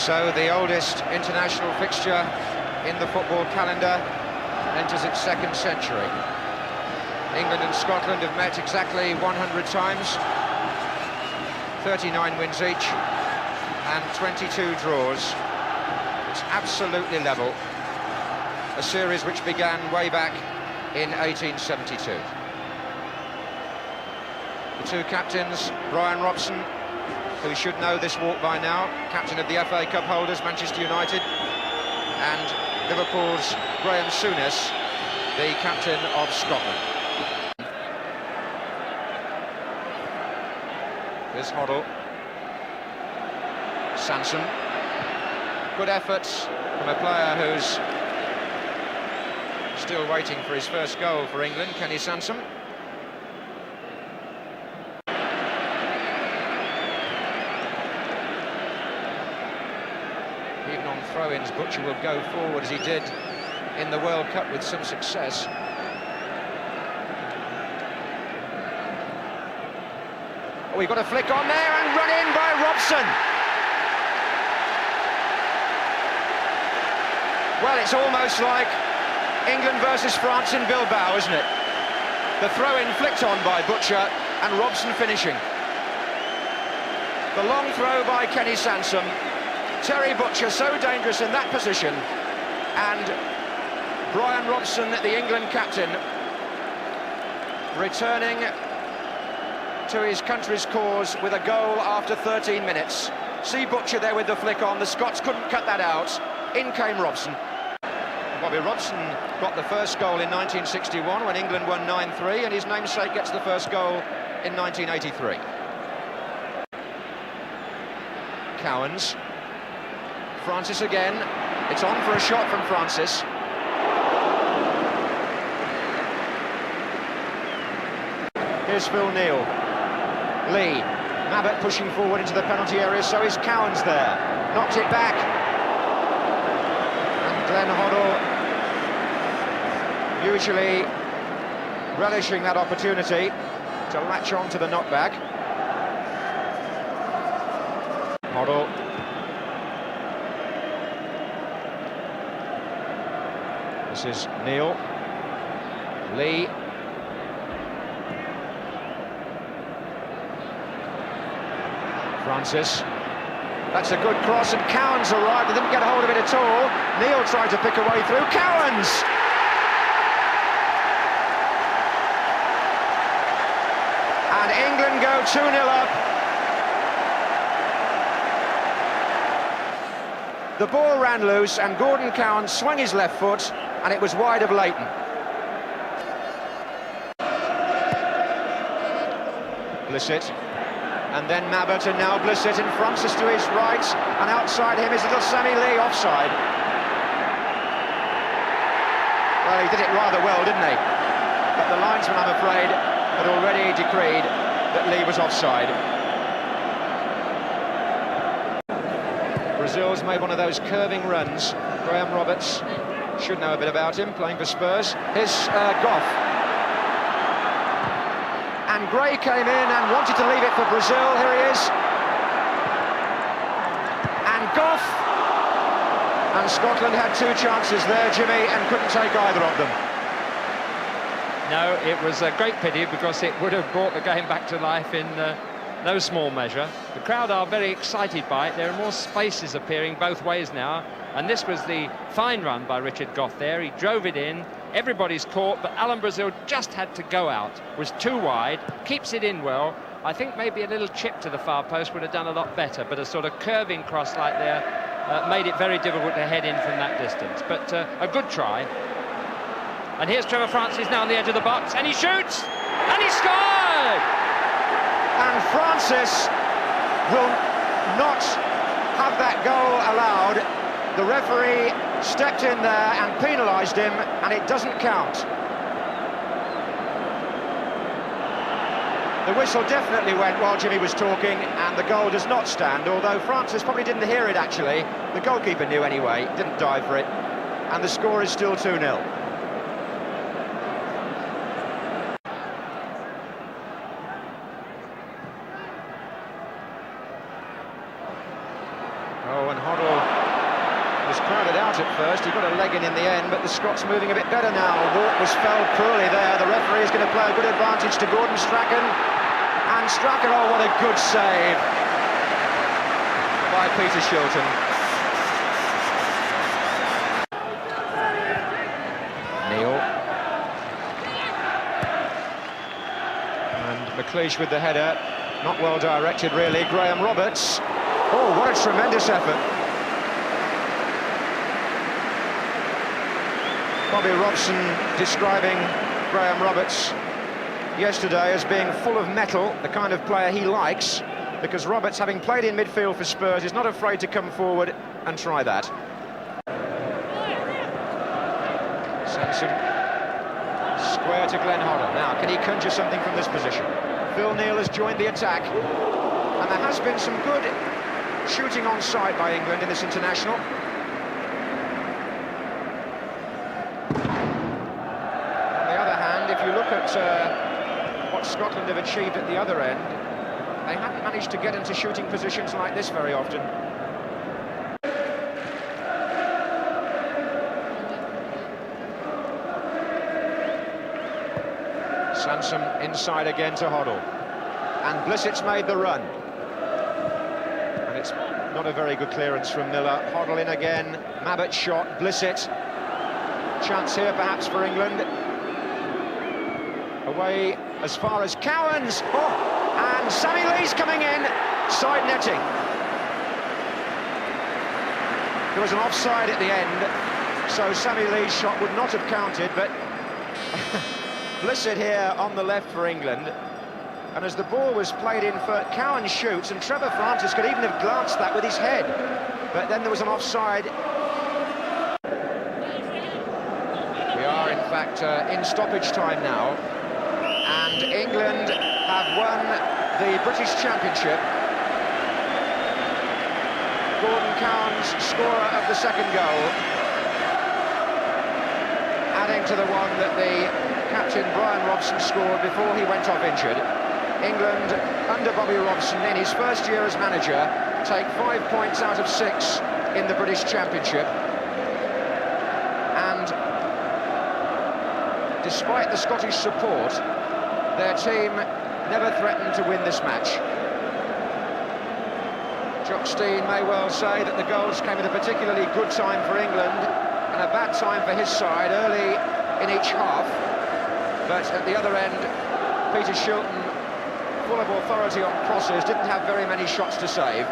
So the oldest international fixture in the football calendar enters its second century. England and Scotland have met exactly 100 times, 39 wins each and 22 draws. It's absolutely level. A series which began way back in 1872. The two captains, Brian Robson, who should know this walk by now, captain of the FA Cup holders, Manchester United, and Liverpool's Graham Souness, the captain of Scotland. Here's Hoddle. Sansom. Good efforts from a player who's still waiting for his first goal for England, Kenny Sansom. Even on throw-ins, Butcher will go forward as he did in the World Cup with some success. Oh, we've got a flick on there and run in by Robson. Well, it's almost like England versus France in Bilbao, isn't it? The throw-in flicked on by Butcher and Robson finishing. The long throw by Kenny Sansom. Terry Butcher so dangerous in that position, and Brian Robson, the England captain, returning to his country's cause with a goal after 13 minutes. See Butcher there with the flick on. The Scots couldn't cut that out. In came Robson. Bobby Robson got the first goal in 1961 when England won 9-3, and his namesake gets the first goal in 1983. Cowans. Francis again. It's on for a shot from Francis. Here's Phil Neal. Lee. Mabbutt pushing forward into the penalty area, so is Cowans there. Knocked it back. And Glenn Hoddle, usually relishing that opportunity to latch on to the knockback. Hoddle. This is Neal. Lee. Francis. That's a good cross, and Cowans arrived. They didn't get a hold of it at all. Neal tried to pick a way through. Cowans! And England go 2-0 up. The ball ran loose, and Gordon Cowans swung his left foot, and it was wide of Leighton. Blissett. And then Mabbutt, and now Blissett, and Francis to his right, and outside him is little Sammy Lee, offside. Well, he did it rather well, didn't he? But the linesman, I'm afraid, had already decreed that Lee was offside. Brazil's made one of those curving runs. Graham Roberts should know a bit about him, playing for Spurs. Here's Goff. And Gray came in and wanted to leave it for Brazil. Here he is. And Goff. And Scotland had two chances there, Jimmy, and couldn't take either of them. No, it was a great pity, because it would have brought the game back to life in no small measure. The crowd are very excited by it. There are more spaces appearing both ways now. And this was the fine run by Richard Goff there. He drove it in. Everybody's caught, but Alan Brazil just had to go out. Was too wide, keeps it in well. I think maybe a little chip to the far post would have done a lot better, but a sort of curving cross like there made it very difficult to head in from that distance. But a good try. And here's Trevor Francis now on the edge of the box, and he shoots, and he scored! And Francis will not have that goal allowed. The referee stepped in there and penalised him, and it doesn't count. The whistle definitely went while Jimmy was talking, and the goal does not stand, although Francis probably didn't hear it, actually. The goalkeeper knew anyway, didn't dive for it, and the score is still 2-0. and Hoddle was crowded out at first. He got a leg in the end, but the Scots moving a bit better now. Walk was felled poorly there. The referee is going to play a good advantage to Gordon Strachan. And Strachan, oh, what a good save by Peter Shilton. Neil. And McLeish with the header. Not well directed, really. Graham Roberts. Oh, what a tremendous effort. Bobby Robson describing Graham Roberts yesterday as being full of metal, the kind of player he likes, because Roberts, having played in midfield for Spurs, is not afraid to come forward and try that. Sansom. Square to Glenn Hoddle. Now, can he conjure something from this position? Phil Neal has joined the attack, and there has been some good shooting on side by England in this international. On the other hand, if you look at what Scotland have achieved at the other end, they haven't managed to get into shooting positions like this very often. Sansom inside again to Hoddle, and Blissett's made the run, and it's not a very good clearance from Miller. Hoddle in again, Mabbutt shot, Blissett, chance here perhaps for England, away as far as Cowans, and Sammy Lee's coming in, side netting. There was an offside at the end, so Sammy Lee's shot would not have counted, but Blissett here on the left for England, and as the ball was played in for Cowan shoots, and Trevor Francis could even have glanced that with his head, but then there was an offside. We are in fact in stoppage time now, and England have won the British Championship. Gordon Cowan's scorer of the second goal, adding to the one that the captain Brian Robson scored before he went off injured. England, under Bobby Robson, in his first year as manager, take 5 points out of 6 in the British Championship. And despite the Scottish support, their team never threatened to win this match. Jock Stein may well say that the goals came at a particularly good time for England and a bad time for his side early in each half. But at the other end, Peter Shilton, full of authority on crosses, didn't have very many shots to save.